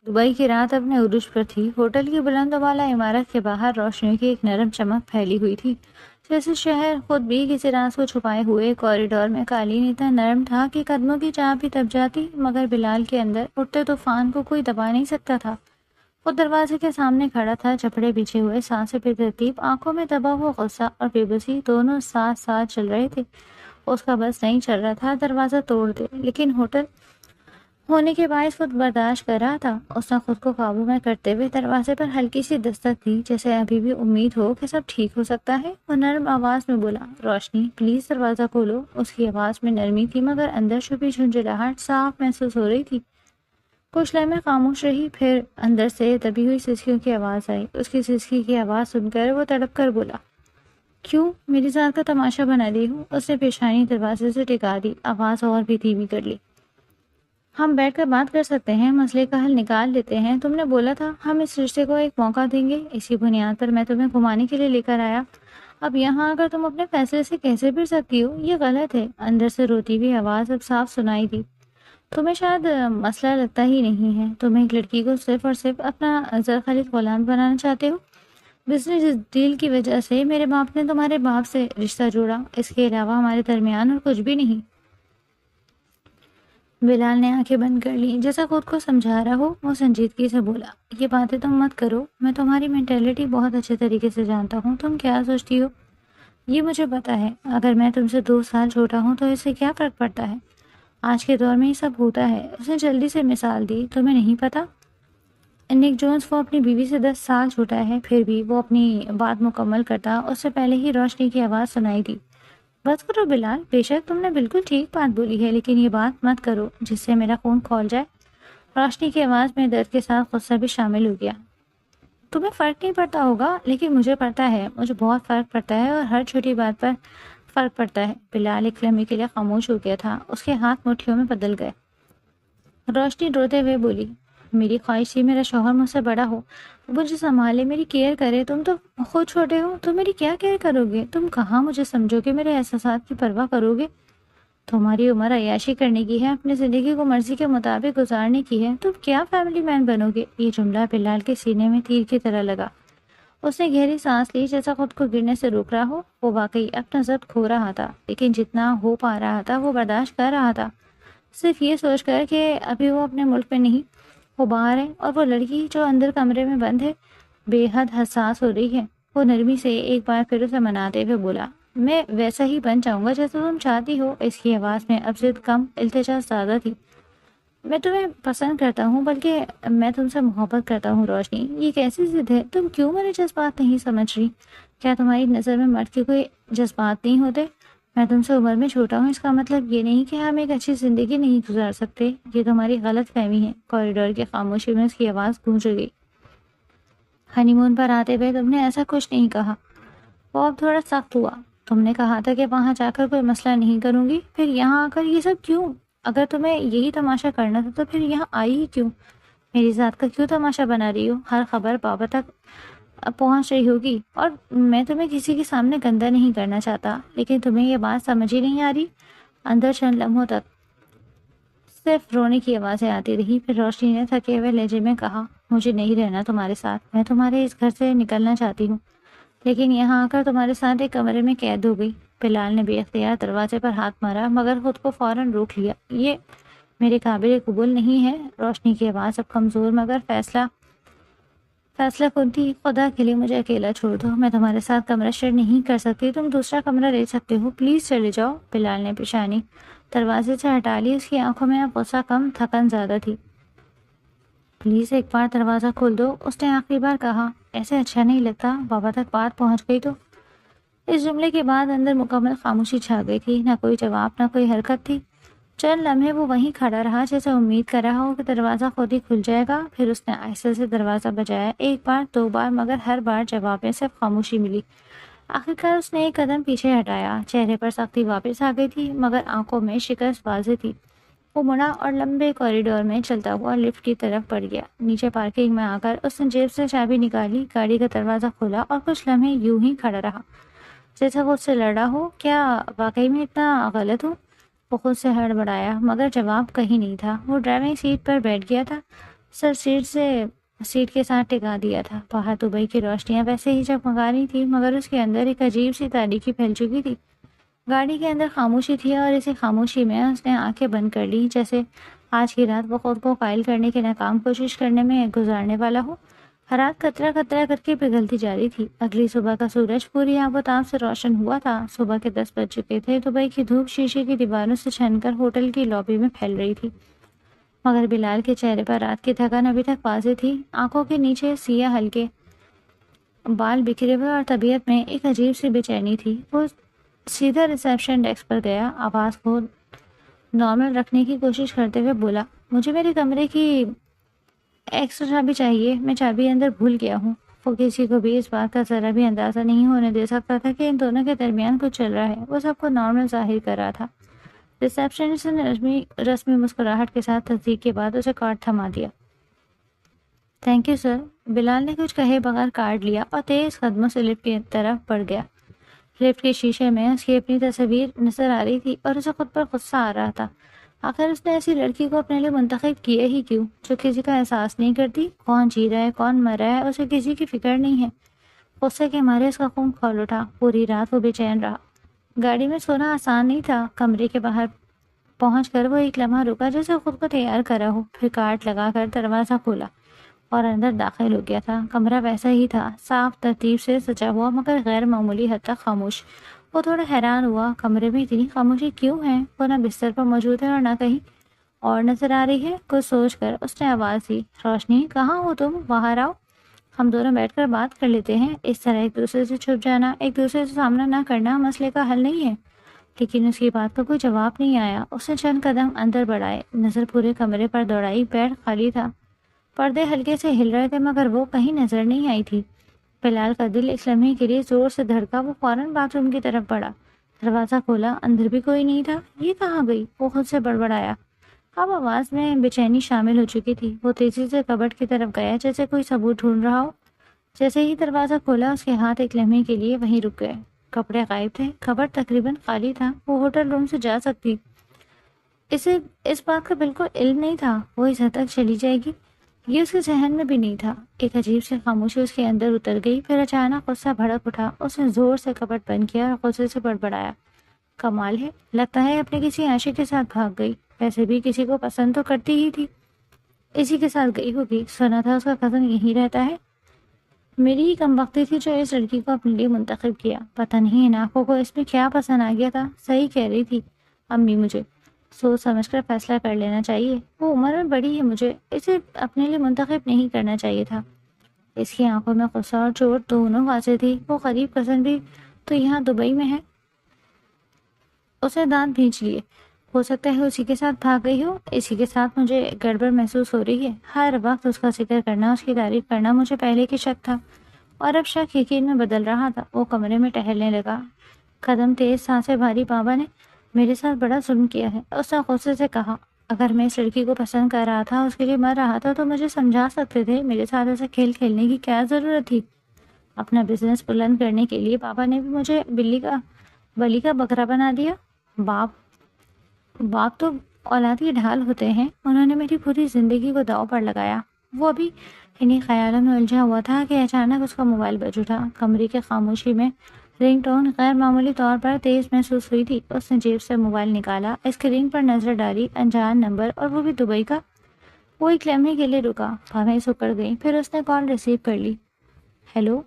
Dubai کی رات اپنے عروج پر تھی۔ ہوٹل کی بلند و بالا عمارت کے باہر روشنیوں کی ایک نرم چمک پھیلی ہوئی تھی، جیسے شہر خود بھی کسی راز کو چھپائے ہوئے۔ کوریڈور میں قالین اتنا نرم تھا کہ قدموں کی چاپ بھی دب جاتی، مگر بلال کے اندر اٹھتے طوفان کو کوئی دبا نہیں سکتا تھا۔ وہ دروازے کے سامنے کھڑا تھا، چپڑے بچھے ہوئے، سانسیں بے ترتیب، آنکھوں میں دبا ہوا غصہ اور بے بسی دونوں ساتھ ساتھ چل رہے تھے۔ اس کا بس نہیں چل رہا تھا دروازہ توڑ دے، لیکن ہوٹل ہونے کے باعث وہ برداشت کر رہا تھا۔ اس نے خود کو قابو میں کرتے ہوئے دروازے پر ہلکی سی دستک دی، جیسے ابھی بھی امید ہو کہ سب ٹھیک ہو سکتا ہے۔ وہ نرم آواز میں بولا، روشنی پلیز دروازہ کھولو۔ اس کی آواز میں نرمی تھی، مگر اندر چھپی جھنجھلاہٹ صاف محسوس ہو رہی تھی۔ کچھ لمحے خاموش رہی، پھر اندر سے دبی ہوئی سسکیوں کی آواز آئی۔ اس کی سسکی کی آواز سن کر وہ تڑپ کر بولا، کیوں میری ذات کا تماشا بنا رہی ہوں؟ اس نے پیشانی دروازے سے ٹکا دی، آواز اور بھی دھیمی کر لی۔ ہم بیٹھ کر بات کر سکتے ہیں، مسئلے کا حل نکال لیتے ہیں۔ تم نے بولا تھا ہم اس رشتے کو ایک موقع دیں گے، اسی بنیاد پر میں تمہیں گھمانے کے لیے لے کر آیا۔ اب یہاں اگر تم اپنے فیصلے سے کیسے پھر سکتی ہو؟ یہ غلط ہے۔ اندر سے روتی ہوئی آواز اب صاف سنائی دی۔ تمہیں شاید مسئلہ لگتا ہی نہیں ہے، تم ایک لڑکی کو صرف اور صرف اپنا زرخالد غلام بنانا چاہتے ہو۔ بزنس ڈیل کی وجہ سے میرے باپ نے تمہارے باپ سے رشتہ جوڑا، اس کے علاوہ ہمارے درمیان اور کچھ بھی نہیں۔ بلال نے آنکھیں بند کر لیں، جیسا خود کو سمجھا رہا ہو۔ وہ سنجیدگی سے بولا، یہ باتیں تم مت کرو، میں تمہاری مینٹیلٹی بہت اچھے طریقے سے جانتا ہوں، تم کیا سوچتی ہو یہ مجھے پتا ہے۔ اگر میں تم سے 2 سال چھوٹا ہوں تو اس سے کیا فرق پڑتا ہے؟ آج کے دور میں یہ سب ہوتا ہے۔ اس نے جلدی سے مثال دی، تمہیں نہیں پتا نک جونز وہ اپنی بیوی سے 10 سال چھوٹا ہے، پھر بھی وہ اپنی بات مکمل کرتا اس سے پہلے ہی روشنی کی آواز سنائی دی، بس کرو بلال، بے شک تم نے بالکل ٹھیک بات بولی ہے، لیکن یہ بات مت کرو جس سے میرا خون کھول جائے۔ روشنی کی آواز میں درد کے ساتھ غصہ بھی شامل ہو گیا۔ تمہیں فرق نہیں پڑتا ہوگا، لیکن مجھے پڑتا ہے، مجھے بہت فرق پڑتا ہے، اور ہر چھوٹی بات پر فرق پڑتا ہے۔ بلال ایک لمحے کے لیے خاموش ہو گیا تھا، اس کے ہاتھ مٹھیوں میں بدل گئے۔ روشنی روتے ہوئے بولی، میری خواہش تھی میرا شوہر مجھ سے بڑا ہو، مجھے سنبھالے، میری کیئر کرے۔ تم تو خود چھوٹے ہو، تم میری کیا کیئر کرو گے؟ تم کہاں مجھے سمجھو گے، میرے احساسات کی پرواہ کرو گے؟ تمہاری عمر عیاشی کرنے کی ہے، اپنی زندگی کو مرضی کے مطابق گزارنے کی ہے، تم کیا فیملی مین بنو گے؟ یہ جملہ بلال کے سینے میں تیر کی طرح لگا۔ اس نے گہری سانس لی، جیسا خود کو گرنے سے روک رہا ہو۔ وہ واقعی اپنا ضبط کھو رہا تھا، لیکن جتنا ہو پا رہا تھا وہ برداشت کر رہا تھا، صرف یہ سوچ کر کہ ابھی وہ اپنے ملک میں نہیں، وہ باہر ہے، اور وہ لڑکی جو اندر کمرے میں بند ہے بے حد حساس ہو رہی ہے۔ وہ نرمی سے ایک بار پھر اسے مناتے ہوئے بولا، میں ویسا ہی بن جاؤں گا جیسا تم چاہتی ہو۔ اس کی آواز میں اب ضد کم، التجا زیادہ تھی۔ میں تمہیں پسند کرتا ہوں، بلکہ میں تم سے محبت کرتا ہوں روشنی۔ یہ کیسی ضد ہے؟ تم کیوں میرے جذبات نہیں سمجھ رہی؟ کیا تمہاری نظر میں مرد کے کوئی جذبات نہیں ہوتے؟ میں تم سے عمر میں چھوٹا ہوں، اس کا مطلب یہ نہیں کہ ہم ایک اچھی زندگی نہیں گزار سکتے۔ یہ تمہاری غلط فہمی ہے۔ کوریڈور کی خاموشی میں اس کی آواز گونج گئی، ہنی مون پر آتے ہوئے تم نے ایسا کچھ نہیں کہا۔ وہ اب تھوڑا سخت ہوا، تم نے کہا تھا کہ وہاں جا کر کوئی مسئلہ نہیں کروں گی، پھر یہاں آ کر یہ سب کیوں؟ اگر تمہیں یہی تماشا کرنا تھا تو پھر یہاں آئی ہی کیوں؟ میری ذات کا کیوں تماشا بنا رہی ہو؟ ہر خبر بابا تک پہنچ رہی ہوگی، اور میں تمہیں کسی کے سامنے گندا نہیں کرنا چاہتا، لیکن تمہیں یہ بات سمجھ ہی نہیں آ رہی۔ اندر چند لمحوں تک صرف رونے کی آوازیں آتی رہی، پھر روشنی نے تھکے ہوئے لہجے میں کہا، مجھے نہیں رہنا تمہارے ساتھ، میں تمہارے اس گھر سے نکلنا چاہتی ہوں، لیکن یہاں آ کر تمہارے ساتھ ایک کمرے میں قید ہو گئی۔ بلال نے بے اختیار دروازے پر ہاتھ مارا، مگر خود کو فوراً روک لیا۔ یہ میرے قابل قبول نہیں ہے۔ روشنی کی آواز اب کمزور، مگر فیصلہ خود تھی۔ خدا کے لیے مجھے اکیلا چھوڑ دو، میں تمہارے ساتھ کمرہ شیئر نہیں کر سکتی، تم دوسرا کمرہ لے سکتے ہو، پلیز چلے جاؤ۔ بلال نے پیشانی دروازے سے ہٹا لی، اس کی آنکھوں میں اب غصہ کم، تھکن زیادہ تھی۔ پلیز ایک بار دروازہ کھول دو، اس نے آخری بار کہا، ایسے اچھا نہیں لگتا، بابا تک بات پہنچ گئی تو۔ اس جملے کے بعد اندر مکمل خاموشی چھا گئی تھی، نہ کوئی جواب، نہ کوئی حرکت تھی۔ چند لمحے وہ وہیں کھڑا رہا، جیسے امید کر رہا ہو کہ دروازہ خود ہی کھل جائے گا۔ پھر اس نے آہستہ سے دروازہ بجایا، ایک بار، 2 بار، مگر ہر بار جواب میں صرف خاموشی ملی۔ آخرکار اس نے ایک قدم پیچھے ہٹایا، چہرے پر سختی واپس آ گئی تھی، مگر آنکھوں میں شکست واضح تھی۔ وہ مڑا اور لمبے کوریڈور میں چلتا ہوا لفٹ کی طرف بڑھ گیا۔ نیچے پارکنگ میں آ کر اس نے جیب سے چابی نکالی، گاڑی کا دروازہ کھولا اور کچھ لمحے یوں ہی کھڑا رہا، جیسا وہ اس سے لڑا ہو۔ کیا واقعی میں اتنا غلط ہوں؟ وہ خود سے ہڑبڑایا، مگر جواب کہیں نہیں تھا۔ وہ ڈرائیونگ سیٹ پر بیٹھ گیا تھا، سر سیٹ کے ساتھ ٹکا دیا تھا۔ باہر دبئی کی روشنیاں ویسے ہی جگمگا رہی تھی، مگر اس کے اندر ایک عجیب سی تاریکی پھیل چکی تھی۔ گاڑی کے اندر خاموشی تھی اور اسی خاموشی میں اس نے آنکھیں بند کر لی، جیسے آج کی رات وہ خود کو قائل کرنے کی ناکام کوشش کرنے میں گزارنے والا ہو۔ رات قطرہ قطرہ کر کے پگھلتی جا رہی تھی۔ اگلی صبح کا سورج پوری آب و تاب سے روشن ہوا تھا۔ صبح کے 10 بج چکے تھے۔ دبئی کی دھوپ شیشے کی دیواروں سے چھن کر ہوٹل کی لابی میں پھیل رہی تھی، مگر بلال کے چہرے پر رات کی تھکن ابھی تک واضح تھی۔ آنکھوں کے نیچے سیاہ ہلکے بال بکھرے ہوئے اور طبیعت میں ایک عجیب سی بے چینی تھی۔ وہ سیدھا ریسیپشن ڈیسک پر گیا، آواز کو نارمل رکھنے کی کوشش کرتے ہوئے بولا، مجھے میرے کمرے کی ایکسٹرا چابی چاہیے، میں چابی اندر بھول گیا ہوں۔ وہ کسی کو بھی اس بات کا ذرا بھی اندازہ نہیں ہونے دے سکتا تھا کہ ان دونوں کے درمیان کچھ چل رہا ہے۔ وہ سب کو نارمل ظاہر کر رہا تھا۔ ریسیپشنسٹ نے رسمی مسکراہٹ کے ساتھ تصدیق کے بعد اسے کارڈ تھما دیا۔ Thank you sir. بلال نے کچھ کہے بغیر کارڈ لیا اور تیز قدموں سے لفٹ کی طرف بڑھ گیا۔ لفٹ کے شیشے میں اس کی اپنی تصویر نظر آ رہی تھی اور اسے خود پر غصہ آ رہا تھا۔ آخر اس نے ایسی لڑکی کو اپنے لیے منتخب کیا ہی کیوں، جو کسی کا احساس نہیں کرتی؟ کون جی رہا ہے کون مر رہا ہے اسے کسی کی فکر نہیں ہے۔ غصے کے مارے اس کا خون کھول اٹھا۔ پوری رات وہ بے چین رہا۔ گاڑی میں سونا آسان نہیں تھا۔ کمرے کے باہر پہنچ کر وہ ایک لمحہ رکا جیسے خود کو تیار کرا ہو، پھر کارڈ لگا کر دروازہ کھولا اور اندر داخل ہو گیا تھا۔ کمرہ ویسا ہی تھا، صاف ترتیب سے سجا ہوا مگر غیر معمولی حد تک خاموش۔ وہ تھوڑا حیران ہوا، کمرے میں اتنی خاموشی کیوں ہے؟ وہ نہ بستر پر موجود ہے اور نہ کہیں اور نظر آ رہی ہے۔ کچھ سوچ کر اس نے آواز دی، روشنی کہاں ہو تم؟ باہر آؤ، ہم دونوں بیٹھ کر بات کر لیتے ہیں۔ اس طرح ایک دوسرے سے چھپ جانا، ایک دوسرے سے سامنا نہ کرنا مسئلے کا حل نہیں ہے۔ لیکن اس کی بات کا کوئی جواب نہیں آیا۔ اس نے چند قدم اندر بڑھائے، نظر پورے کمرے پر دوڑائی۔ بیڈ خالی تھا، پردے ہلکے سے ہل رہے تھے مگر وہ کہیں نظر نہیں آئی تھی۔ بلال کا دل ایک لمحے کے لیے زور سے دھڑکا۔ وہ فوراً باتھ روم کی طرف بڑھا، دروازہ کھولا، اندر بھی کوئی نہیں تھا۔ یہ کہاں گئی؟ وہ خود سے بڑبڑایا۔ اب آواز میں بے چینی شامل ہو چکی تھی۔ وہ تیزی سے کبڈ کی طرف گیا جیسے کوئی ثبوت ڈھونڈ رہا ہو۔ جیسے ہی دروازہ کھولا اس کے ہاتھ ایک لمحے کے لیے وہیں رک گئے۔ کپڑے غائب تھے، کبڈ تقریباً خالی تھا۔ وہ ہوٹل روم سے جا سکتی، اسے اس بات کا بالکل علم نہیں تھا۔ وہ اس حد تک چلی جائے گی، یہ اس کے ذہن میں بھی نہیں تھا۔ ایک عجیب سی خاموشی اس کے اندر اتر گئی، پھر اچانک غصہ بھڑک اٹھا۔ اس نے زور سے کپڈ بند کیا اور غصے سے بڑبڑایا، کمال ہے، لگتا ہے اپنے کسی عاشق کے ساتھ بھاگ گئی۔ ویسے بھی کسی کو پسند تو کرتی ہی تھی، اسی کے ساتھ گئی ہوگی۔ سنا تھا اس کا کزن یہیں رہتا ہے۔ میری ہی کم وقتی تھی جو اس لڑکی کو اپنے لیے منتخب کیا۔ پتہ نہیں ان آنکھوں کو اس میں کیا پسند آ گیا تھا۔ صحیح کہہ رہی تھی امی، مجھے سوچ سمجھ کر فیصلہ کر لینا چاہیے۔ وہ عمر میں بڑی ہے، مجھے اسے اپنے لیے منتخب نہیں کرنا چاہیے تھا۔ اس کی آنکھوں میں غصہ اور چوٹ دونوں واضح تھی۔ وہ غریب کزن بھی تو یہاں دبئی میں ہے۔ اسے دانت بھینچ لیے۔ ہو سکتا ہے اسی کے ساتھ بھاگ گئی ہو۔ اسی کے ساتھ مجھے گڑبڑ محسوس ہو رہی ہے۔ ہر وقت اس کا ذکر کرنا، اس کی تعریف کرنا مجھے پہلے کی شک تھا اور اب شک یقین میں بدل رہا تھا۔ وہ کمرے میں ٹہلنے لگا، قدم تیز، سانسیں بھاری۔ بابا نے میرے ساتھ بڑا ظلم کیا ہے، اس نے غصے سے کہا۔ اگر میں اس لڑکی کو پسند کر رہا تھا، اس کے لیے مر رہا تھا، تو مجھے سمجھا سکتے تھے۔ میرے ساتھ ایسا کھیل کھیلنے کی کیا ضرورت تھی؟ اپنا بزنس بلند کرنے کے لیے پاپا نے بھی مجھے بلی کا بکرا بنا دیا۔ باپ تو اولاد کی ڈھال ہوتے ہیں۔ انہوں نے میری پوری زندگی کو داؤ پر لگایا۔ وہ ابھی انہی خیالوں میں الجھا ہوا تھا کہ اچانک اس کا موبائل بج اٹھا۔ کمرے کی خاموشی میں رنگ ٹون غیر معمولی طور پر تیز محسوس ہوئی تھی۔ اس نے جیب سے موبائل نکالا، اسکرین پر نظر ڈالی، انجان نمبر اور وہ بھی دبئی کا۔ وہ ایک لمحے کے لیے رکا، بھویں سکڑ گئی، پھر اس نے کال ریسیو کر لی۔ ہیلو،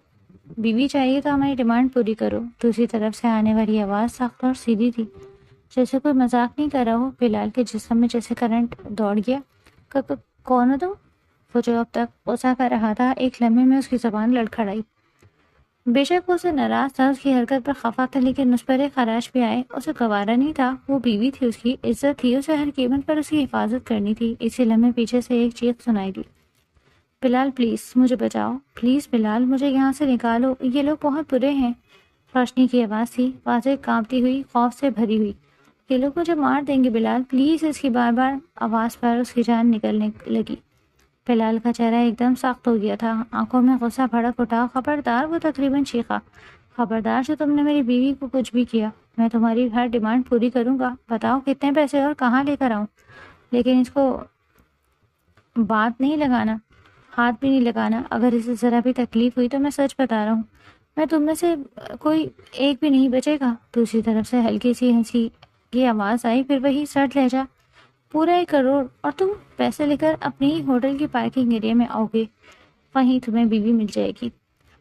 بیوی چاہیے تو ہماری ڈیمانڈ پوری کرو۔ دوسری طرف سے آنے والی آواز سخت اور سیدھی تھی، جیسے کوئی مذاق نہیں کر رہا ہو۔ بلال کے جسم میں جیسے کرنٹ دوڑ گیا۔ کون ہو تم؟ وہ جو اب تک غصہ کر رہا تھا، ایک لمحے میں اس کی زبان لڑکھڑائی۔ بے شک وہ اسے ناراض تھا، اس کی حرکت پر خفا تھا، لیکن اس پر ایک خراش بھی آئے اسے گوارا نہیں تھا۔ وہ بیوی تھی، اس کی عزت تھی، اسے ہر قیمت پر اس کی حفاظت کرنی تھی۔ اسی لمحے پیچھے سے ایک چیخ سنائی دی، بلال پلیز مجھے بچاؤ، پلیز بلال مجھے یہاں سے نکالو، یہ لوگ بہت برے ہیں۔ روشنی کی آواز تھی، واضح کانپتی ہوئی، خوف سے بھری ہوئی۔ یہ لوگ مجھے مار دیں گے بلال پلیز۔ اس کی بار بار آواز پر اس کی جان نکلنے لگی۔ بلال کا چہرہ ایک دم سخت ہو گیا تھا، آنکھوں میں غصہ بھڑک اٹھا۔ خبردار، وہ تقریباً چیخا، خبردار جو تم نے میری بیوی کو کچھ بھی کیا، میں تمہاری ہر ڈیمانڈ پوری کروں گا۔ بتاؤ کتنے پیسے اور کہاں لے کر آؤں؟ لیکن اس کو بات نہیں لگانا، ہاتھ بھی نہیں لگانا. اگر اسے ذرا بھی تکلیف ہوئی تو میں سچ بتا رہا ہوں، میں تم میں سے کوئی ایک بھی نہیں بچے گا. دوسری طرف سے ہلکی سی ہنسی کی آواز آئی، پھر وہی سرد لہجہ. پورا 1 کروڑ، اور تم پیسے لے کر اپنی ہی ہوٹل کی پارکنگ ایریا میں آؤ گے، وہیں تمہیں بیوی مل جائے گی.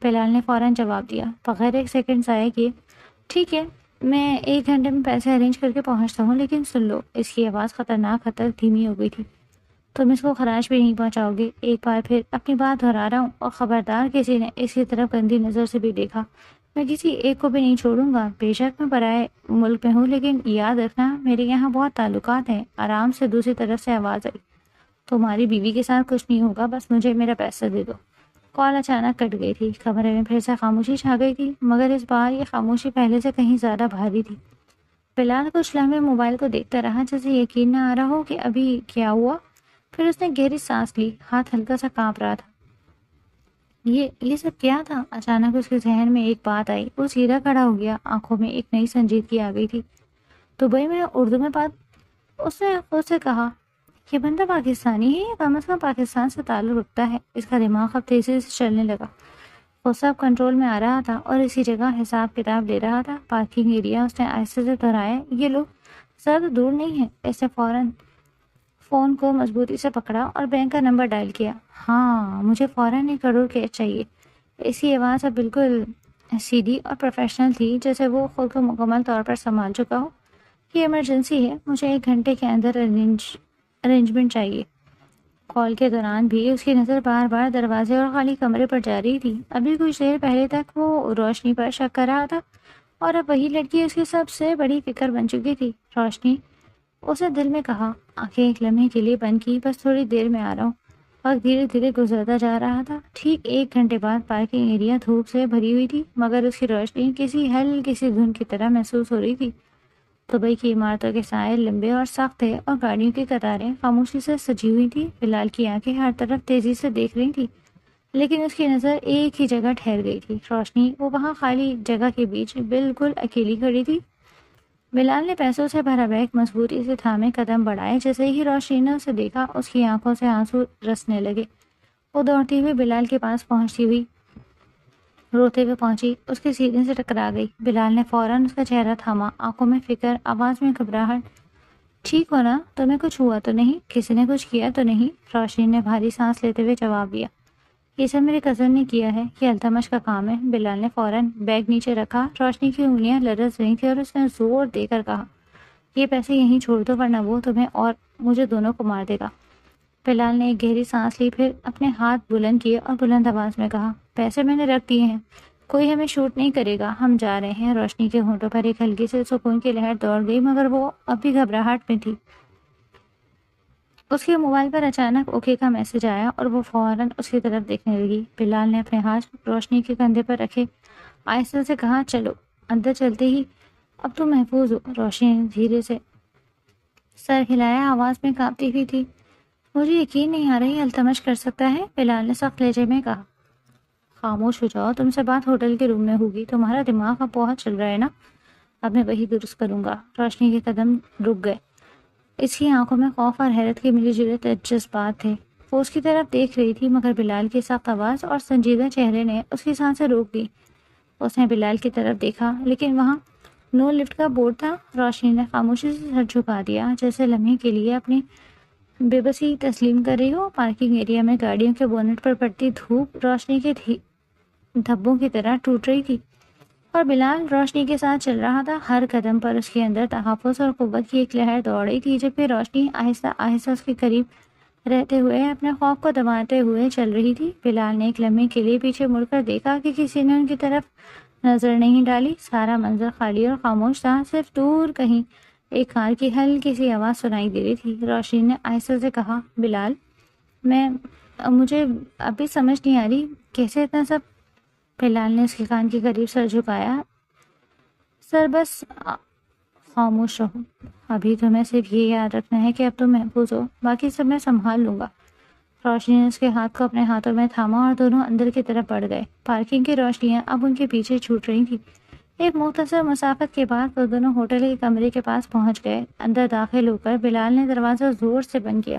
بلال نے فوراً جواب دیا بغیر 1 سیکنڈ ضائع کیے. ٹھیک ہے، میں 1 گھنٹے میں پیسے ارینج کر کے پہنچتا ہوں، لیکن سن لو. اس کی آواز خطرناک حد تک دھیمی ہو گئی تھی. تم اس کو خراش بھی نہیں پہنچاؤ گے. ایک بار پھر اپنی بات دہرا رہا ہوں، اور خبردار کسی نے اس کی طرف گندی نظر سے بھی دیکھا، میں کسی ایک کو بھی نہیں چھوڑوں گا. بے شک میں برائے ملک میں ہوں، لیکن یاد رکھنا میرے یہاں بہت تعلقات ہیں. آرام سے دوسری طرف سے آواز آئی. تمہاری بیوی کے ساتھ کچھ نہیں ہوگا، بس مجھے میرا پیسہ دے دو. کال اچانک کٹ گئی تھی. کمرے میں پھر سے خاموشی چھا گئی تھی، مگر اس بار یہ خاموشی پہلے سے کہیں زیادہ بھاری تھی. بلال کچھ لمحے موبائل کو دیکھتا رہا، جیسے یقین نہ آ رہا ہو کہ ابھی کیا ہوا. پھر اس نے گہری سانس لی. ہاتھ ہلکا سا کانپ رہا تھا. یہ سب کیا تھا؟ اچانک اس کے ذہن میں ایک بات آئی. وہ سیدھا کھڑا ہو گیا. آنکھوں میں ایک نئی سنجیدگی آ گئی تھی. دبئی میں اردو میں بات، اس نے خود سے کہا. یہ بندہ پاکستانی ہے یا کم از کم پاکستان سے تعلق رکھتا ہے؟ اس کا دماغ اب تیزی سے چلنے لگا. غصہ اب کنٹرول میں آ رہا تھا اور اسی جگہ حساب کتاب لے رہا تھا. پارکنگ ایریا، اس نے آہستہ سے دہرایا. یہ لوگ زیادہ دور نہیں ہے. اس نے فوراً فون کو مضبوطی سے پکڑا اور بینک کا نمبر ڈائل کیا. ہاں، مجھے فوراً 1 کروڑ کیش چاہیے. اس کی آواز اب بالکل سیدھی اور پروفیشنل تھی، جیسے وہ خود کو مکمل طور پر سنبھال چکا ہو. یہ ایمرجنسی ہے، مجھے 1 گھنٹے کے اندر ارینجمنٹ چاہیے. کال کے دوران بھی اس کی نظر بار بار دروازے اور خالی کمرے پر جا رہی تھی. ابھی کچھ دیر پہلے تک وہ روشنی پر شک کر رہا تھا، اور اب وہی لڑکی اس کی سب سے بڑی فکر بن چکی تھی. روشنی، اسے دل میں کہا. آنکھیں ایک لمحے کے لیے بند کی. بس تھوڑی دیر میں آ رہا ہوں. وقت دھیرے دھیرے گزرتا جا رہا تھا. ٹھیک 1 گھنٹے بعد پارکنگ ایریا دھوپ سے بھری ہوئی تھی، مگر اس کی روشنی کسی دھن کی طرح محسوس ہو رہی تھی. دبئی کی عمارتوں کے سائے لمبے اور سخت تھے، اور گاڑیوں کی قطاریں خاموشی سے سجی ہوئی تھی. بلال کی آنکھیں ہر طرف تیزی سے دیکھ رہی تھی، لیکن اس کی نظر ایک ہی جگہ ٹھہر گئی تھی. روشنی، وہ وہاں خالی جگہ کے بیچ بالکل اکیلی کھڑی تھی. بلال نے پیسوں سے بھرا بیگ مضبوطی سے تھامے قدم بڑھائے. جیسے ہی روشنی نے اسے دیکھا، اس کی آنکھوں سے آنسو رسنے لگے. وہ دوڑتی ہوئی بلال کے پاس روتے ہوئے پہنچی. اس کے سینے سے ٹکرا گئی. بلال نے فوراً اس کا چہرہ تھاما. آنکھوں میں فکر، آواز میں گھبراہٹ. ٹھیک ہو نا؟ تمہیں کچھ ہوا تو نہیں؟ کسی نے کچھ کیا تو نہیں؟ روشنی نے بھاری سانس لیتے ہوئے جواب دیا. یہ سب میرے کزن نے کیا ہے، یہ التمش کا کام ہے. بلال نے فوراً بیگ نیچے رکھا. روشنی کی انگلیاں لرز رہی تھی، اور اس نے زور دے کر کہا، یہ پیسے یہیں چھوڑ دو، ورنہ وہ تمہیں اور مجھے دونوں کو مار دے گا. بلال نے ایک گہری سانس لی، پھر اپنے ہاتھ بلند کیے اور بلند آواز میں کہا، پیسے میں نے رکھ دیے ہیں، کوئی ہمیں شوٹ نہیں کرے گا، ہم جا رہے ہیں. روشنی کے ہونٹوں پر ایک ہلکی سے سکون کی لہر دوڑ گئی، مگر وہ اب بھی گھبراہٹ میں تھی. اس کے موبائل پر اچانک اوکے کا میسج آیا، اور وہ فوراً اس کی طرف دیکھنے لگی. بلال نے اپنے ہاتھ روشنی کے کندھے پر رکھے، آہستہ سے کہا، چلو. اندر چلتے ہی، اب تم محفوظ ہو. روشنی نے دھیرے سے سر ہلایا، آواز میں کانپتی ہوئی تھی. مجھے یقین نہیں آ رہی التمش کر سکتا ہے. بلال نے سخت لہجے میں کہا. خاموش ہو جاؤ، تم سے بات ہوٹل کے روم میں ہوگی. تمہارا دماغ اب بہت چل رہا ہے نا. اب میں وہی درست کروں گا. روشنی کے قدم رک گئے. اس کی آنکھوں میں خوف اور حیرت کے ملی جلے جذبات تھے. وہ اس کی طرف دیکھ رہی تھی، مگر بلال کی سخت آواز اور سنجیدہ چہرے نے اس کی سانسیں روک دی. اس نے بلال کی طرف دیکھا، لیکن وہاں نو لفٹ کا بورڈ تھا. روشنی نے خاموشی سے سر جھکا دیا، جیسے لمحے کے لیے اپنی بے بسی تسلیم کر رہی ہو. پارکنگ ایریا میں گاڑیوں کے بونٹ پر پڑتی دھوپ روشنی کے دھبوں کی طرح ٹوٹ رہی تھی، اور بلال روشنی کے ساتھ چل رہا تھا. ہر قدم پر اس کے اندر تحفظ اور قوت کی ایک لہر دوڑ رہی تھی. جبکہ روشنی آہستہ آہستہ اس کے قریب رہتے ہوئے اپنے خوف کو دباتے ہوئے چل رہی تھی. بلال نے ایک لمحے کے لیے پیچھے مڑ کر دیکھا کہ کسی نے ان کی طرف نظر نہیں ڈالی. سارا منظر خالی اور خاموش تھا. صرف دور کہیں ایک کار کی ہلکی سی آواز سنائی دے رہی تھی. روشنی نے آہستہ سے کہا، بلال، مجھے ابھی سمجھ نہیں آ رہی کیسے اتنا سب. بلال نے اس کے کان کے قریب سر جھکایا. سر، بس خاموش رہو. ابھی تمہیں صرف یہ یاد رکھنا ہے کہ اب تم محفوظ ہو، باقی سب میں سنبھال لوں گا. روشنی نے اس کے ہاتھ کو اپنے ہاتھوں میں تھاما، اور دونوں اندر کی طرف بڑھ گئے. پارکنگ کی روشنیاں اب ان کے پیچھے چھوٹ رہی تھیں. ایک مختصر مسافت کے بعد وہ دونوں ہوٹل کے کمرے کے پاس پہنچ گئے. اندر داخل ہو کر بلال نے دروازہ زور سے بند کیا.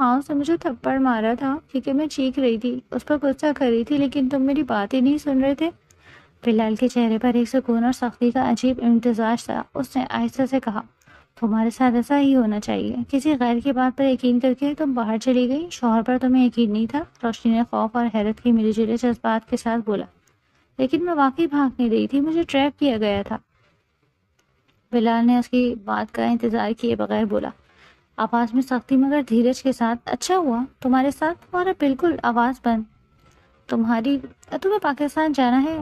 ہاں اس نے مجھے تھپڑ مارا تھا کیونکہ میں چیخ رہی تھی، اس پر غصہ کر رہی تھی، لیکن تم میری بات ہی نہیں سن رہے تھے۔ بلال کے چہرے پر ایک سکون اور سختی کا عجیب امتزاج تھا۔ اس نے آہستہ سے کہا، تمہارے ساتھ ایسا ہی ہونا چاہیے، کسی غیر کی بات پر یقین کر کے تم باہر چلی گئی، شوہر پر تمہیں یقین نہیں تھا۔ روشنی نے خوف اور حیرت کی ملی جلی جذبات کے ساتھ بولا، لیکن میں واقعی بھاگ نہیں رہی تھی، مجھے ٹریپ کیا گیا تھا۔ بلال نے اس کی بات کا انتظار کیے بغیر بولا، آواز میں سختی مگر دھیرج کے ساتھ، اچھا ہوا تمہارے ساتھ، تمہارا بالکل آواز بند، تمہیں پاکستان جانا ہے،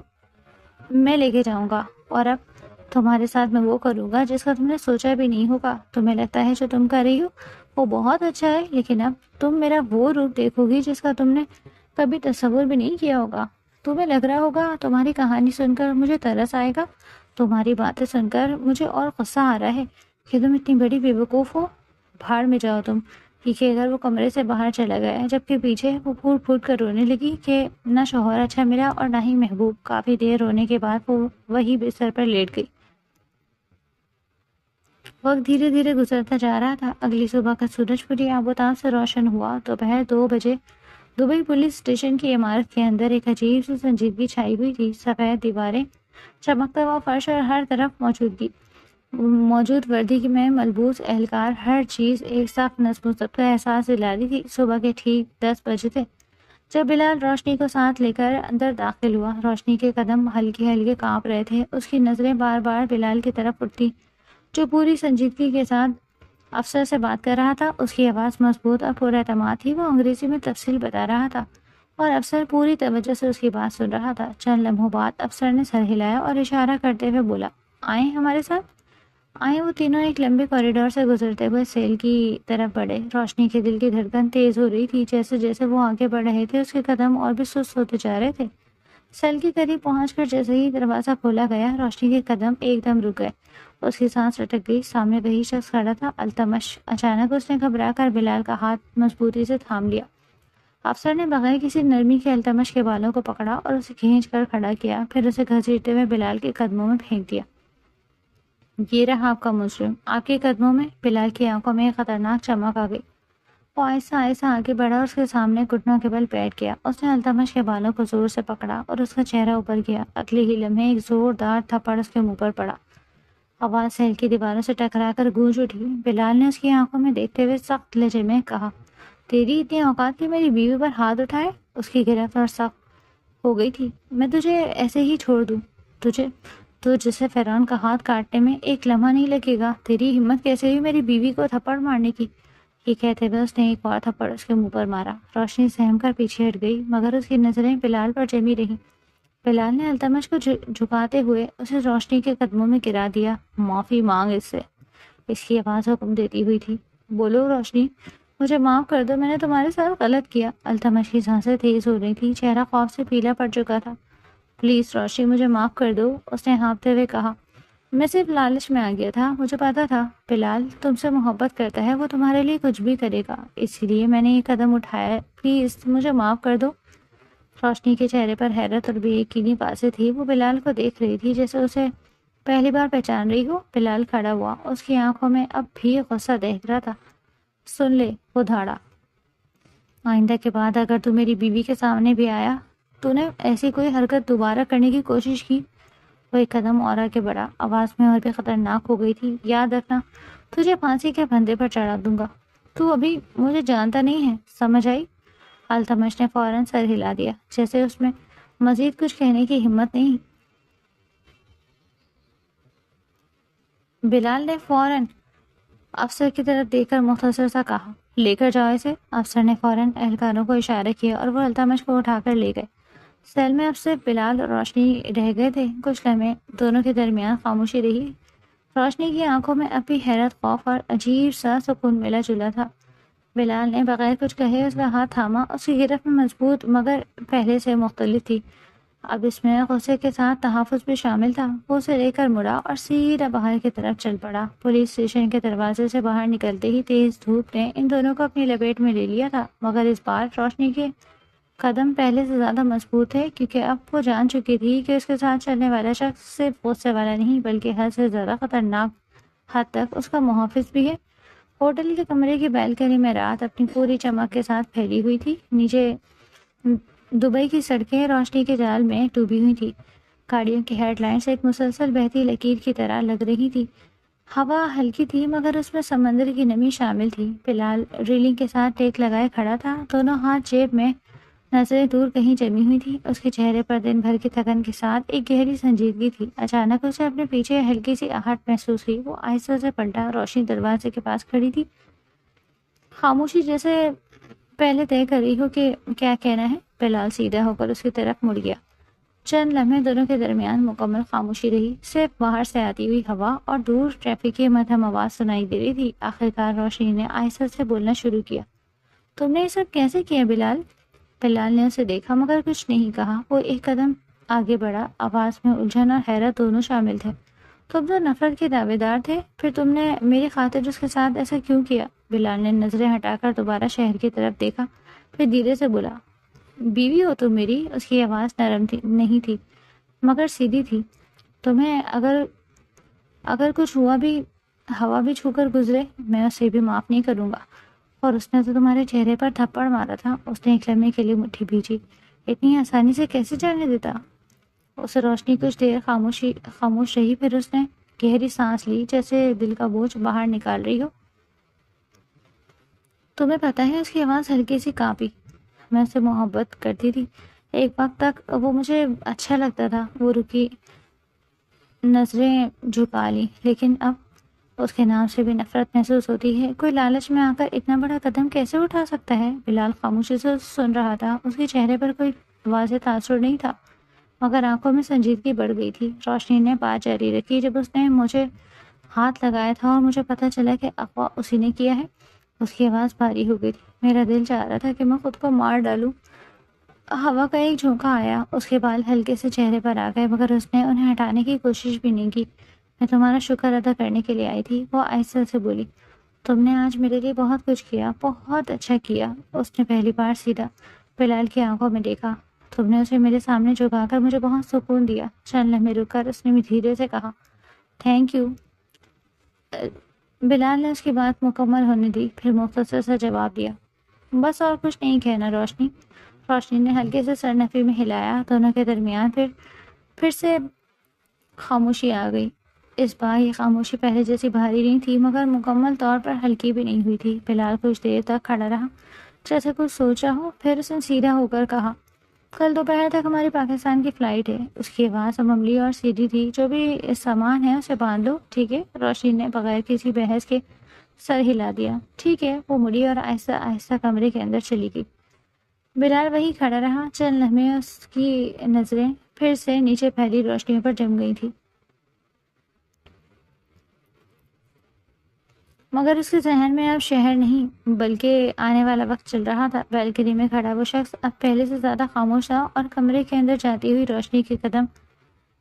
میں لے کے جاؤں گا، اور اب تمہارے ساتھ میں وہ کروں گا جس کا تم نے سوچا بھی نہیں ہوگا۔ تمہیں لگتا ہے جو تم کر رہی ہو وہ بہت اچھا ہے، لیکن اب تم میرا وہ روپ دیکھو گی جس کا تم نے کبھی تصور بھی نہیں کیا ہوگا۔ تمہیں لگ رہا ہوگا تمہاری کہانی سن کر مجھے ترس آئے گا، تمہاری باتیں سن کر مجھے اور غصہ آ رہا ہے کہ تم اتنی بڑی بے وقوف ہو، بھاڑ میں جاؤ تم۔ کہ اگر وہ کمرے سے باہر چلا گیا، جبکہ پیچھے وہ پھوٹ پھوٹ کر رونے لگی کہ نہ شوہر اچھا ملا اور نہ ہی محبوب۔ کافی دیر رونے کے بعد وہ وہی بستر پر لیٹ گئی۔ وقت دھیرے دھیرے گزرتا جا رہا تھا۔ اگلی صبح کا سورج پوری آبوتاب سے روشن ہوا۔ دوپہر 2 بجے دبئی پولیس اسٹیشن کی عمارت کے اندر ایک عجیب سی سنجیدگی چھائی ہوئی تھی۔ سفید دیواریں، چمکتا ہوا فرش اور ہر طرف موجود وردی میں ملبوس اہلکار، ہر چیز ایک سخت نظم و ضبط کا احساس دلا رہی تھی۔ صبح کے ٹھیک 10 بجے تھے جب بلال روشنی کو ساتھ لے کر اندر داخل ہوا۔ روشنی کے قدم ہلکے ہلکے کانپ رہے تھے، اس کی نظریں بار بار بلال کی طرف اٹھتی جو پوری سنجیدگی کے ساتھ افسر سے بات کر رہا تھا۔ اس کی آواز مضبوط اور پر اعتماد تھی، وہ انگریزی میں تفصیل بتا رہا تھا اور افسر پوری توجہ سے اس کی بات سن رہا تھا۔ چند لمحوں بعد افسر نے سر ہلایا اور اشارہ کرتے ہوئے بولا، آئیں ہمارے ساتھ۔ آئیں۔ وہ تینوں ایک لمبے کوریڈور سے گزرتے ہوئے سیل کی طرف بڑھے۔ روشنی کے دل کی دھڑکن تیز ہو رہی تھی، جیسے جیسے وہ آگے بڑھ رہے تھے اس کے قدم اور بھی سست ہوتے جا رہے تھے۔ سیل کے قریب پہنچ کر جیسے ہی دروازہ کھولا گیا، روشنی کے قدم ایک دم رک گئے، اس کی سانس لٹک گئی۔ سامنے وہی شخص کھڑا تھا، التمش۔ اچانک اس نے گھبرا کر بلال کا ہاتھ مضبوطی سے تھام لیا۔ افسر نے بغیر کسی نرمی کے التمش کے بالوں کو پکڑا اور اسے کھینچ کر کھڑا کیا، پھر اسے گھسیٹتے ہوئے بلال کے قدموں میں پھینک دیا۔ یہ رہا آپ کا مجرم، آپ کے قدموں میں۔ بلال کی آنکھوں میں ایک خطرناک چمک آ گئی۔ وہ آہستہ آہستہ آگے بڑھا اور اس کے سامنے گھٹنوں کے بل بیٹھ گیا۔ اس نے التمش کے بالوں کو زور سے پکڑا اور اس کا چہرہ اوپر کیا۔ اگلے ہی لمحے ایک زوردار تھپڑ اس کے منہ پر پڑا۔ آواز سیل کی دیواروں سے ٹکرا کر گونج اٹھی۔ بلال نے اس کی آنکھوں میں دیکھتے ہوئے سخت لہجے میں کہا، تیری اتنی اوقات کہ میری بیوی پر ہاتھ اٹھائے؟ اس کی گرفت اور سخت ہو گئی تھی۔ میں تجھے ایسے ہی چھوڑ دوں؟ تو جسے فرعون کا ہاتھ کاٹنے میں ایک لمحہ نہیں لگے گا۔ تیری ہمت کیسے ہوئی میری بیوی کو تھپڑ مارنے کی؟ یہ کہتے ہوئے اس نے ایک اور تھپڑ اس کے منہ پر مارا۔ روشنی سہم کر پیچھے ہٹ گئی، مگر اس کی نظریں بلال پر جمی رہیں۔ بلال نے التمش کو جھکاتے ہوئے اسے روشنی کے قدموں میں گرا دیا۔ معافی مانگ اس سے، اس کی آواز حکم دیتی ہوئی تھی۔ بولو روشنی، مجھے معاف کر دو، میں نے تمہارے ساتھ غلط کیا۔ التمش کی سانسیں تیز ہو رہی تھی، چہرہ خوف سے پیلا پڑ چکا تھا۔ پلیز روشنی، مجھے معاف کر دو، اس نے ہانپتے ہوئے کہا۔ میں صرف لالچ میں آ گیا تھا، مجھے پتا تھا بلال تم سے محبت کرتا ہے، وہ تمہارے لیے کچھ بھی کرے گا، اسی لیے میں نے یہ قدم اٹھایا، پلیز مجھے معاف کر دو۔ روشنی کے چہرے پر حیرت اور بے یقینی واضح تھی، وہ بلال کو دیکھ رہی تھی جیسے اسے پہلی بار پہچان رہی ہو۔ بلال کھڑا ہوا، اس کی آنکھوں میں اب بھی غصہ دیکھ رہا تھا۔ سن لے، وہ دھاڑا، آئندہ کے بعد اگر تو میری بیوی کے سامنے بھی آیا، تو نے ایسی کوئی حرکت دوبارہ کرنے کی کوشش کی۔ وہ ایک قدم اور آگے بڑھا، آواز میں اور بھی خطرناک ہو گئی تھی، یاد رکھنا تجھے پھانسی کے پھندے پر چڑھا دوں گا۔ تو ابھی مجھے جانتا نہیں ہے، سمجھ آئی؟ التمش نے فوراً سر ہلا دیا، جیسے اس میں مزید کچھ کہنے کی ہمت نہیں۔ بلال نے فوراً افسر کی طرف دیکھ کر مختصر سا کہا، لے کر جاؤ اسے۔ افسر نے فوراً اہلکاروں کو اشارہ کیا اور وہ التمش کو اٹھا کر لے گئے۔ سیل میں اب صرف بلال اور روشنی رہ گئے تھے۔ کچھ لمحے دونوں کے درمیان خاموشی رہی۔ روشنی کی آنکھوں میں اب بھی حیرت، خوف اور عجیب سا سکون ملا جلا تھا۔ بلال نے بغیر کچھ کہے اس کا ہاتھ تھاما، اس کی گرفت میں مضبوط مگر پہلے سے مختلف تھی۔ اب اس میں غصے کے ساتھ تحفظ بھی شامل تھا۔ وہ اسے لے کر مڑا اور سیدھا باہر کی طرف چل پڑا۔ پولیس اسٹیشن کے دروازے سے باہر نکلتے ہی تیز دھوپ نے ان دونوں کو اپنی لپیٹ میں لے لیا تھا، مگر اس بار روشنی کے قدم پہلے سے زیادہ مضبوط تھے، کیونکہ اب وہ جان چکی تھی کہ اس کے ساتھ چلنے والا شخص صرف غصے والا نہیں بلکہ حد سے زیادہ خطرناک حد تک اس کا محافظ بھی ہے۔ ہوٹل کے کمرے کی بیلکنی میں رات اپنی پوری چمک کے ساتھ پھیلی ہوئی تھی. نیچے دبئی کی سڑکیں روشنی کے جال میں ڈوبی ہوئی تھی. گاڑیوں کی ہیڈ لائنس ایک مسلسل بہتی لکیر کی طرح لگ رہی تھی. ہوا ہلکی تھی مگر اس میں سمندر کی نمی شامل تھی. بلال ریلنگ کے ساتھ ٹیک لگائے کھڑا تھا، دونوں ہاتھ جیب میں، نظریں دور کہیں جمی ہوئی تھی. اس کے چہرے پر دن بھر کی تھکن کے ساتھ ایک گہری سنجیدگی تھی. اچانک اسے اپنے پیچھے ہلکی سی آہٹ محسوس ہوئی. وہ آہستہ سے پلٹا. روشنی دروازے کے پاس کھڑی تھی، خاموشی جیسے پہلے طے کر رہی ہو کہ کیا کہنا ہے. بلال سیدھا ہو کر اس کی طرف مڑ گیا. چند لمحے دونوں کے درمیان مکمل خاموشی رہی. صرف باہر سے آتی ہوئی ہوا اور دور ٹریفک کی مدھم آواز سنائی دے رہی تھی. آخرکار روشنی نے آہستہ سے بولنا شروع کیا. تم نے یہ سب کیسے کیا بلال؟ بلال نے اسے دیکھا مگر کچھ نہیں کہا. وہ ایک قدم آگے بڑھا. آواز میں الجھن اور حیرت دونوں شامل تھے. تم تو نفرت کے دعوے دار تھے، پھر تم نے میری خاطر اس کے ساتھ ایسا کیوں کیا؟ بلال نے نظریں ہٹا کر دوبارہ شہر کی طرف دیکھا، پھر دھیرے سے بولا. بیوی ہو تم میری. اس کی آواز نرم نہیں تھی مگر سیدھی تھی. تمہیں اگر کچھ ہوا بھی چھو کر گزرے، میں اسے بھی معاف نہیں کروں گا. اور اس نے تو تمہارے چہرے پر تھپڑ مارا تھا. اس نے ایک لمحے کے لیے مٹھی بھیجی. اتنی آسانی سے کیسے جانے دیتا؟ اس روشنی کچھ دیر خاموش رہی. پھر اس نے گہری سانس لی جیسے دل کا بوجھ باہر نکال رہی ہو. تمہیں پتہ ہے، اس کی آواز ہلکی سی کانپی. میں اسے محبت کرتی تھی. ایک وقت تک وہ مجھے اچھا لگتا تھا. وہ رکی، نظریں جھکا لی. لیکن اب اس کے نام سے بھی نفرت محسوس ہوتی ہے. کوئی لالچ میں آ کر اتنا بڑا قدم کیسے اٹھا سکتا ہے؟ بلال خاموشی سے سن رہا تھا. اس کے چہرے پر کوئی واضح تاثر نہیں تھا مگر آنکھوں میں سنجیدگی بڑھ گئی تھی. روشنی نے بات جاری رکھی. جب اس نے مجھے ہاتھ لگایا تھا اور مجھے پتہ چلا کہ اغوا اسی نے کیا ہے. اس کی آواز بھاری ہو گئی تھی. میرا دل چاہ رہا تھا کہ میں خود کو مار ڈالوں. ہوا کا ایک جھونکا آیا. اس کے بال ہلکے سے چہرے پر آ گئے مگر اس نے انہیں ہٹانے کی کوشش بھی نہیں کی. میں تمہارا شکر ادا کرنے کے لیے آئی تھی. وہ آہستہ سے بولی. تم نے آج میرے لیے بہت کچھ کیا، بہت اچھا کیا. اس نے پہلی بار سیدھا بلال کی آنکھوں میں دیکھا. تم نے اسے میرے سامنے جھکا کر مجھے بہت سکون دیا. چند لمحے رک کر اس نے دھیرے سے کہا، تھینک یو. بلال نے اس کی بات مکمل ہونے دی، پھر مختصر سا جواب دیا، بس اور کچھ نہیں کہنا روشنی. روشنی نے ہلکے سے سر نفی میں ہلایا. دونوں کے درمیان پھر سے خاموشی آ گئی. اس بار یہ خاموشی پہلے جیسی بھاری نہیں تھی مگر مکمل طور پر ہلکی بھی نہیں ہوئی تھی. بلال کچھ دیر تک کھڑا رہا جیسے کچھ سوچ رہا ہو. پھر اس نے سیدھا ہو کر کہا، کل دوپہر تک ہماری پاکستان کی فلائٹ ہے. اس کی آواز معمولی اور سیدھی تھی. جو بھی سامان ہے اسے باندھ لو، ٹھیک ہے؟ روشنی نے بغیر کسی بحث کے سر ہلا دیا. ٹھیک ہے. وہ مڑی اور آہستہ آہستہ کمرے کے اندر چلی گئی. بلال وہی کھڑا رہا. چند لمحے اس کی نظریں پھر سے نیچے پھیلی روشنیوں پر جم گئی تھی مگر اس کے ذہن میں اب شہر نہیں بلکہ آنے والا وقت چل رہا تھا. بیلکنی میں کھڑا وہ شخص اب پہلے سے زیادہ خاموش تھا اور کمرے کے اندر جاتی ہوئی روشنی کے قدم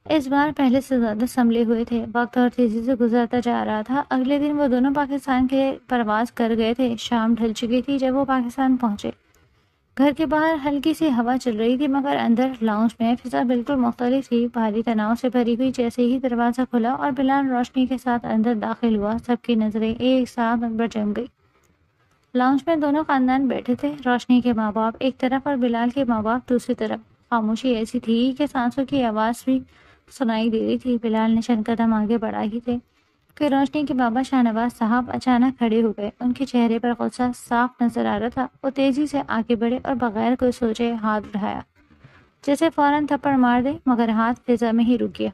اس بار پہلے سے زیادہ سنبھلے ہوئے تھے. وقت اور تیزی سے گزرتا جا رہا تھا. اگلے دن وہ دونوں پاکستان کے پرواز کر گئے تھے. شام ڈھل چکی تھی جب وہ پاکستان پہنچے. گھر کے باہر ہلکی سی ہوا چل رہی تھی مگر اندر لاؤنج میں فضا بالکل مختلف تھی، بھاری تناؤ سے بھری ہوئی. جیسے ہی دروازہ کھلا اور بلال روشنی کے ساتھ اندر داخل ہوا، سب کی نظریں ایک ساتھ ان پر جم گئی. لاؤنج میں دونوں خاندان بیٹھے تھے. روشنی کے ماں باپ ایک طرف اور بلال کے ماں باپ دوسری طرف. خاموشی ایسی تھی کہ سانسوں کی آواز بھی سنائی دے رہی تھی. بلال نے چند قدم آگے بڑھا ہی تھے کہ روشنی کے بابا شاہ نواز صاحب اچانک کھڑے ہو گئے. ان کے چہرے پر غصہ صاف نظر آ رہا تھا. وہ تیزی سے آگے بڑھے اور بغیر کوئی سوچے ہاتھ اٹھایا جیسے فوراً تھپڑ مار دے مگر ہاتھ فضا میں ہی رک گیا.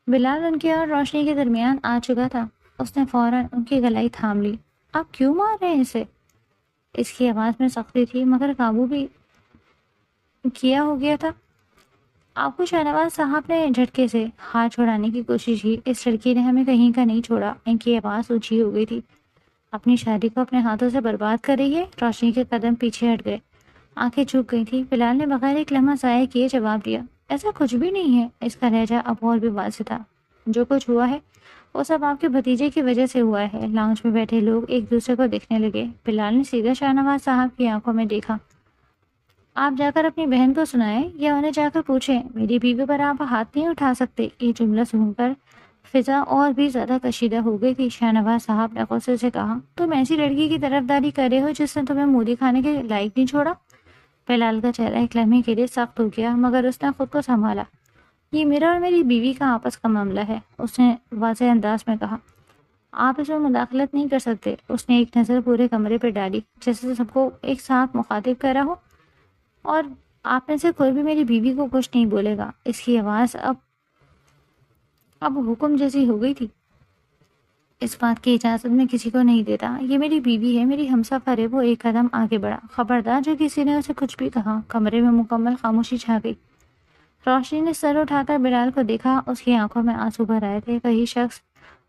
بلال ان کے اور روشنی کے درمیان آ چکا تھا. اس نے فوراً ان کی گلائی تھام لی. آپ کیوں مار رہے ہیں اسے؟ اس کی آواز میں سختی تھی مگر قابو بھی کیا ہو گیا تھا. آپ کو شاہ نواز صاحب نے جھٹکے سے ہاتھ چھوڑانے کی کوشش کی. اس لڑکی نے ہمیں کہیں کا نہیں چھوڑا. ان کی آواز اونچی ہو گئی تھی. اپنی شادی کو اپنے ہاتھوں سے برباد کر رہی ہے. روشنی کے قدم پیچھے ہٹ گئے. آنکھیں جھک گئی تھی. بلال نے بغیر ایک لمحہ ضائع کیے جواب دیا، ایسا کچھ بھی نہیں ہے. اس کا لہجہ اب اور بھی واضح تھا. جو کچھ ہوا ہے وہ سب آپ کے بھتیجے کی وجہ سے ہوا ہے. لاؤنج میں بیٹھے لوگ ایک دوسرے کو دیکھنے لگے. بلال نے سیدھا شاہ نواز صاحب کی آنکھوں میں دیکھا. آپ جا کر اپنی بہن کو سنائیں یا انہیں جا کر پوچھیں. میری بیوی پر آپ ہاتھ نہیں اٹھا سکتے. یہ جملہ سن کر فضا اور بھی زیادہ کشیدہ ہو گئی تھی۔ شاہنواز صاحب نے غصے سے کہا، تم ایسی لڑکی کی طرفداری کر رہے ہو جس نے تمہیں مودی کھانے کے لائق نہیں چھوڑا؟ بلال کا چہرہ ایک لمحے کے لیے سخت ہو گیا، مگر اس نے خود کو سنبھالا۔ یہ میرا اور میری بیوی کا آپس کا معاملہ ہے، اس نے واضح انداز میں کہا۔ آپ اس میں مداخلت نہیں کر سکتے۔ اس نے ایک نظر پورے کمرے پہ ڈالی، جیسے سب کو ایک ساتھ مخاطب کر رہا ہو۔ اور آپ میں سے کوئی بھی میری بیوی کو کچھ نہیں بولے گا۔ اس کی آواز اب حکم جیسی ہو گئی تھی۔ اس بات کی اجازت میں کسی کو نہیں دیتا۔ یہ میری بیوی ہے، میری ہمسفر ہے۔ وہ ایک قدم آگے بڑھا۔ خبردار جو کسی نے اسے کچھ بھی کہا۔ کمرے میں مکمل خاموشی چھا گئی۔ روشنی نے سر اٹھا کر بلال کو دیکھا۔ اس کی آنکھوں میں آنسو بھر آئے تھے۔ وہی شخص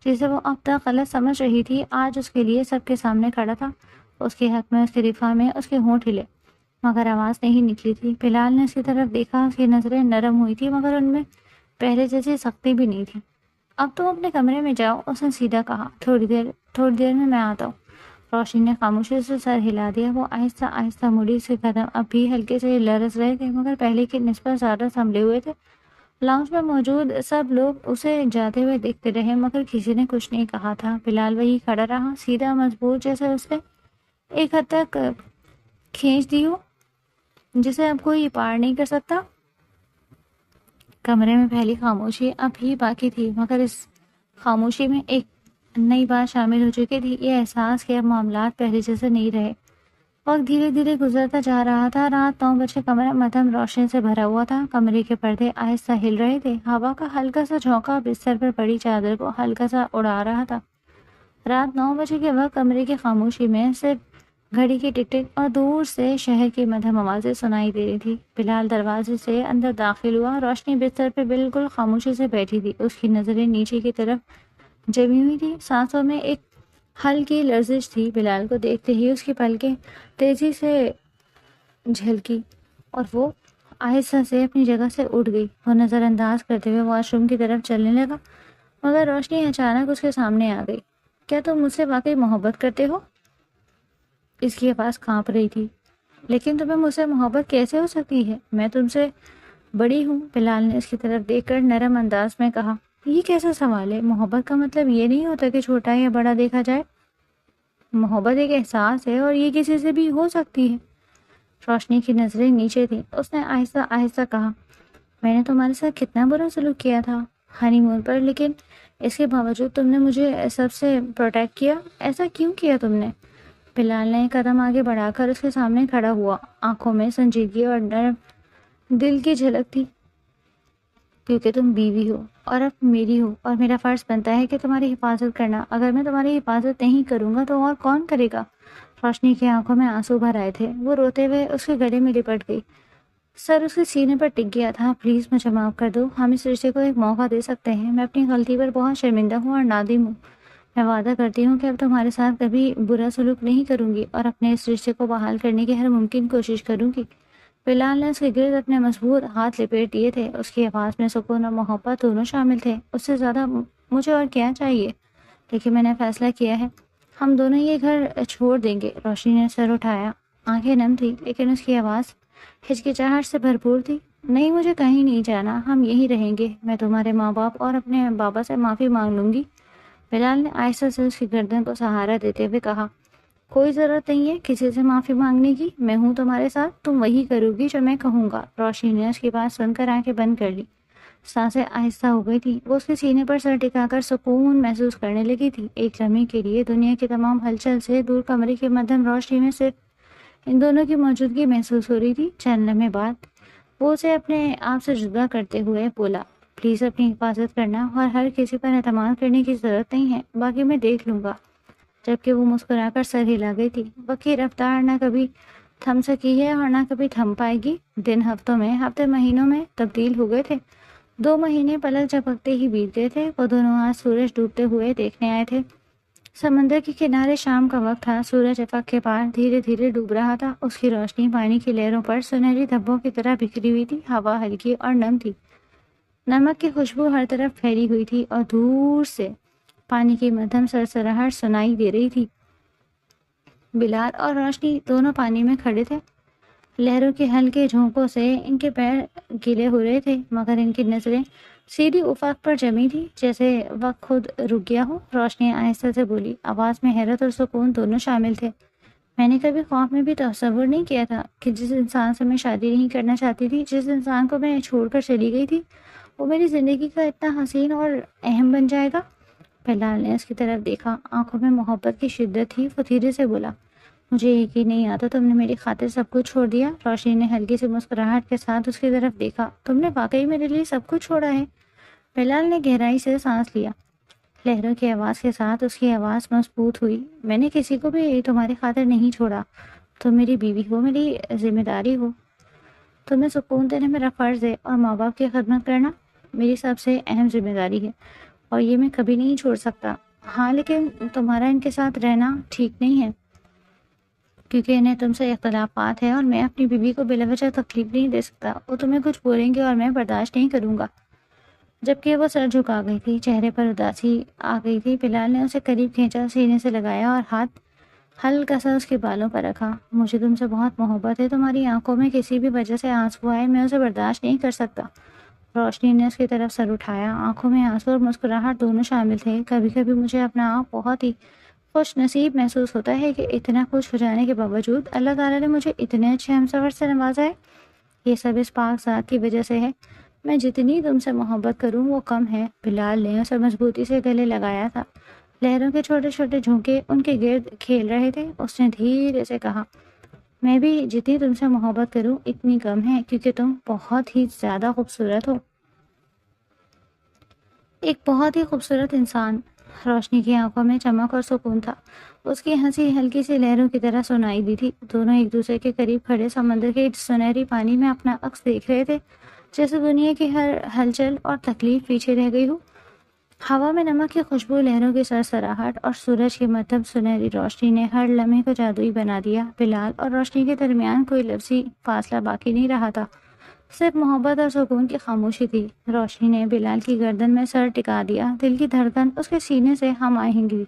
جسے وہ اب تک غلط سمجھ رہی تھی، آج اس کے لیے سب کے سامنے کھڑا تھا۔ اس کے حق میں، اس کے دفاع میں اس کے ہونٹ ہلے، مگر آواز نہیں نکلی تھی۔ بلال نے اس کی طرف دیکھا۔ اس کی نظریں نرم ہوئی تھی، مگر ان میں پہلے جیسی سختی بھی نہیں تھی۔ اب تم اپنے کمرے میں جاؤ، اس نے سیدھا کہا۔ تھوڑی دیر میں آتا ہوں۔ روشنی نے خاموشی سے سر ہلا دیا۔ وہ آہستہ آہستہ مڑی۔ اس کے قدم اب بھی ہلکے سے لرز رہے تھے، مگر پہلے کی نسبت زیادہ سنبھلے ہوئے تھے۔ لاؤنج میں موجود سب لوگ اسے جاتے ہوئے دیکھتے رہے، مگر کسی نے کچھ نہیں کہا تھا۔ بلال وہی کھڑا رہا، سیدھا، مضبوط، جیسے اس نے ایک حد تک کھینچ دی ہو جسے اب کوئی پار نہیں کر سکتا۔ کمرے میں پہلی خاموشی اب بھی باقی تھی، مگر اس خاموشی میں ایک نئی بات شامل ہو چکی تھی، یہ احساس کہ اب معاملات پہلے جیسے نہیں رہے۔ وقت دھیرے دھیرے گزرتا جا رہا تھا۔ رات 9 بجے کمرہ مدھم روشنی سے بھرا ہوا تھا۔ کمرے کے پردے آہستہ ہل رہے تھے۔ ہوا کا ہلکا سا جھونکا بستر پر پڑی چادر کو ہلکا سا اڑا رہا تھا۔ رات 9 بجے کے وقت کمرے کی خاموشی میں صرف گھڑی کی ٹک ٹک اور دور سے شہر کی مدھم آوازیں سنائی دے رہی تھی۔ بلال دروازے سے اندر داخل ہوا۔ روشنی بستر پہ بالکل خاموشی سے بیٹھی تھی۔ اس کی نظریں نیچے کی طرف جمی ہوئی تھی، سانسوں میں ایک ہلکی لرزش تھی۔ بلال کو دیکھتے ہی اس کی پلکیں تیزی سے جھلکی اور وہ آہستہ سے اپنی جگہ سے اٹھ گئی۔ وہ نظر انداز کرتے ہوئے واش روم کی طرف چلنے لگا، مگر روشنی اچانک اس کے سامنے آ گئی۔ کیا تم مجھ سے واقعی محبت کرتے ہو؟ اس کی آواز کانپ رہی تھی۔ لیکن تمہیں مجھ سے محبت کیسے ہو سکتی ہے؟ میں تم سے بڑی ہوں، بلال نے اس کی طرف دیکھ کر نرم انداز میں کہا۔ یہ کیسا سوال ہے؟ محبت کا مطلب یہ نہیں ہوتا کہ چھوٹا یا بڑا دیکھا جائے۔ محبت ایک احساس ہے اور یہ کسی سے بھی ہو سکتی ہے۔ روشنی کی نظریں نیچے تھیں۔ اس نے آہستہ آہستہ کہا، میں نے تمہارے ساتھ کتنا برا سلوک کیا تھا ہنی مون پر، لیکن اس کے باوجود تم نے مجھے سب سے پروٹیکٹ کیا۔ ایسا کیوں کیا تم نے؟ بلال نے ایک قدم آگے بڑھا کر اس کے سامنے کھڑا ہوا۔ آنکھوں میں سنجیدگی اور نرم دل کی جھلک تھی۔ کیونکہ تم بیوی ہو اور اب میری ہو، اور میرا فرض بنتا ہے کہ تمہاری حفاظت کرنا۔ اگر میں تمہاری حفاظت نہیں کروں گا تو اور کون کرے گا؟ روشنی کی آنکھوں میں آنسو بھر آئے تھے۔ وہ روتے ہوئے اس کے گلے میں لپٹ گئی، سر اس کے سینے پر ٹک گیا تھا۔ پلیز مجھے معاف کر دو، ہم اس رشتے کو ایک موقع دے سکتے ہیں۔ میں اپنی غلطی پر بہت شرمندہ ہوں اور نادم ہوں۔ میں وعدہ کرتی ہوں کہ اب تمہارے ساتھ کبھی برا سلوک نہیں کروں گی اور اپنے اس رشتے کو بحال کرنے کی ہر ممکن کوشش کروں گی۔ بلال نے اس کے گرد اپنے مضبوط ہاتھ لپیٹ دیے تھے۔ اس کی آواز میں سکون اور محبت دونوں شامل تھے۔ اس سے زیادہ مجھے اور کیا چاہیے؟ لیکن میں نے فیصلہ کیا ہے، ہم دونوں یہ گھر چھوڑ دیں گے۔ روشنی نے سر اٹھایا۔ آنکھیں نم تھی، لیکن اس کی آواز ہچکچاہٹ سے بھرپور تھی۔ نہیں، مجھے کہیں نہیں جانا، ہم یہیں رہیں گے۔ میں تمہارے ماں باپ اور اپنے بابا سے معافی مانگ لوں گی۔ بلال نے آہستہ سے اس کی گردن کو سہارا دیتے ہوئے کہا، کوئی ضرورت نہیں ہے کسی سے معافی مانگنے کی، میں ہوں تمہارے ساتھ، تم وہی کرو گی جو میں کہوں گا۔ روشنی نے اس کی بات سن کر آنکھیں بند کر لی۔ سانسیں آہستہ ہو گئی تھی۔ وہ اس کے سینے پر سر ٹکا کر سکون محسوس کرنے لگی تھی۔ ایک لمحے کے لیے دنیا کی تمام ہلچل سے دور کمرے کی مدھم روشنی میں صرف ان دونوں کی موجودگی محسوس ہو رہی تھی۔ چند لمحے بعد وہ اسے اپنے آپ سے جدا کرتے ہوئے بولا، پلیز اپنی حفاظت کرنا اور ہر کسی پر اعتماد کرنے کی ضرورت نہیں ہے، باقی میں دیکھ لوں گا۔ جبکہ وہ مسکرا کر سر ہلا گئی تھی۔ وقت کی رفتار نہ کبھی تھم سکی ہے اور نہ کبھی تھم پائے گی۔ دن ہفتوں میں، ہفتے مہینوں میں تبدیل ہو گئے تھے۔ 2 مہینے پلک جھپکتے ہی بیت گئے تھے۔ وہ دونوں آج سورج ڈوبتے ہوئے دیکھنے آئے تھے۔ سمندر کے کنارے شام کا وقت تھا۔ سورج افق کے پار دھیرے دھیرے ڈوب رہا تھا۔ اس کی روشنی پانی کی لہروں پر سنہری دھبوں کی طرح بکھری ہوئی تھی۔ ہوا ہلکی اور نم تھی، نمک کی خوشبو ہر طرف پھیلی ہوئی تھی اور دور سے پانی کی مدھم سرسراہٹ سنائی دے رہی تھی۔ بلال اور روشنی دونوں پانی میں کھڑے تھے۔ لہروں کے ہلکے جھونکوں سے ان کے پیر گیلے ہو رہے تھے، مگر ان کی نظریں سیدھی افق پر جمی تھی، جیسے وقت خود رک گیا ہو۔ روشنی آہستہ سے بولی، آواز میں حیرت اور سکون دونوں شامل تھے۔ میں نے کبھی خواب میں بھی تصور نہیں کیا تھا کہ جس انسان سے میں شادی نہیں کرنا چاہتی تھی، جس انسان کو میں چھوڑ کر چلی گئی تھی، وہ میری زندگی کا اتنا حسین اور اہم بن جائے گا۔ بلال نے اس کی طرف دیکھا، آنکھوں میں محبت کی شدت تھی۔ وہ دھیرے سے بولا، مجھے یقین نہیں آتا تم نے میری خاطر سب کچھ چھوڑ دیا۔ روشنی نے ہلکی سی مسکراہٹ کے ساتھ اس کی طرف دیکھا، تم نے واقعی میرے لیے سب کچھ چھوڑا ہے؟ بلال نے گہرائی سے سانس لیا، لہروں کی آواز کے ساتھ اس کی آواز مضبوط ہوئی۔ میں نے کسی کو بھی تمہاری خاطر نہیں چھوڑا، تم میری بیوی ہو، میری ذمہ داری ہو، تمہیں سکون دینا میرا فرض ہے، اور ماں باپ کی خدمت کرنا میری سب سے اہم ذمہ داری ہے، اور یہ میں کبھی نہیں چھوڑ سکتا۔ ہاں لیکن تمہارا ان کے ساتھ رہنا ٹھیک نہیں ہے، کیونکہ انہیں تم سے اختلافات ہے، اور میں اپنی بیوی کو بلا وجہ تکلیف نہیں دے سکتا۔ وہ تمہیں کچھ بولیں گے اور میں برداشت نہیں کروں گا۔ جبکہ وہ سر جھکا گئی تھی، چہرے پر اداسی آ گئی تھی۔ بلال نے اسے قریب کھینچا، سینے سے لگایا اور ہاتھ ہلکا سا اس کے بالوں پر رکھا۔ مجھے تم سے بہت محبت ہے، تمہاری آنکھوں میں کسی بھی وجہ سے آنسو آئے میں اسے برداشت نہیں کر سکتا۔ روشنی نے اس کی طرف سر اٹھایا، آنکھوں میں آنسو اور مسکراہٹ دونوں شامل تھے۔ کبھی کبھی مجھے اپنا آپ بہت ہی خوش نصیب محسوس ہوتا ہے کہ اتنا کچھ ہو جانے کے باوجود اللہ تعالیٰ نے مجھے اتنے اچھے ہمسفر سے نوازا ہے۔ یہ سب اس پاک ذات کی وجہ سے ہے۔ میں جتنی تم سے محبت کروں وہ کم ہے۔ بلال نے اسے مضبوطی سے گلے لگایا تھا، لہروں کے چھوٹے چھوٹے جھونکے ان کے گرد کھیل رہے تھے۔ اس نے دھیرے سے کہا، میں بھی جتنی تم سے محبت کروں اتنی کم ہے، کیونکہ تم بہت ہی زیادہ خوبصورت ہو، ایک بہت ہی خوبصورت انسان۔ روشنی کی آنکھوں میں چمک اور سکون تھا، اس کی ہنسی ہلکی سی لہروں کی طرح سنائی دی تھی۔ دونوں ایک دوسرے کے قریب کھڑے سمندر کے سنہری پانی میں اپنا عکس دیکھ رہے تھے، جیسے دنیا کی ہر ہلچل اور تکلیف پیچھے رہ گئی ہو۔ ہوا میں نمک کی خوشبو، لہروں کی سرسراہٹ اور سورج کی مدھم سنہری روشنی نے ہر لمحے کو جادوئی بنا دیا۔ بلال اور روشنی کے درمیان کوئی لفظی فاصلہ باقی نہیں رہا تھا، صرف محبت اور سکون کی خاموشی تھی۔ روشنی نے بلال کی گردن میں سر ٹکا دیا، دل کی دھڑکن اس کے سینے سے ہم آہنگی۔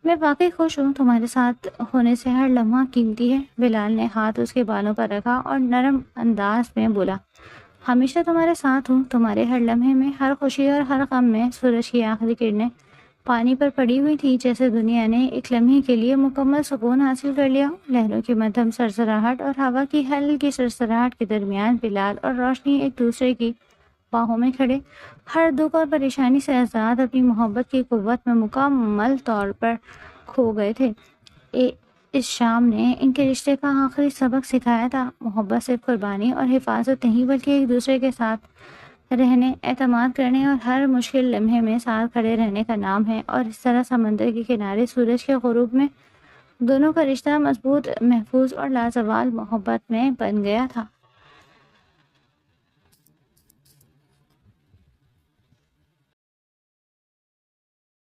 میں واقعی خوش ہوں، تمہارے ساتھ ہونے سے ہر لمحہ قیمتی ہے۔ بلال نے ہاتھ اس کے بالوں پر رکھا اور نرم انداز میں بولا، ہمیشہ تمہارے ساتھ ہوں، تمہارے ہر لمحے میں، ہر خوشی اور ہر غم میں۔ سورج کی آخری کرنیں پانی پر پڑی ہوئی تھی، جیسے دنیا نے ایک لمحے کے لیے مکمل سکون حاصل کر لیا ہو۔ لہروں کی مدھم سرسراہٹ اور ہوا کی ہلکی سرسراہٹ کے درمیان بلال اور روشنی ایک دوسرے کی باہوں میں کھڑے، ہر دکھ اور پریشانی سے آزاد، اپنی محبت کی قوت میں مکمل طور پر کھو گئے تھے۔ اس شام نے ان کے رشتے کا آخری سبق سکھایا تھا، محبت صرف قربانی اور حفاظت نہیں، بلکہ ایک دوسرے کے ساتھ رہنے، اعتماد کرنے اور ہر مشکل لمحے میں ساتھ کھڑے رہنے کا نام ہے۔ اور اس طرح سمندر کے کنارے سورج کے غروب میں دونوں کا رشتہ مضبوط، محفوظ اور لازوال محبت میں بن گیا تھا۔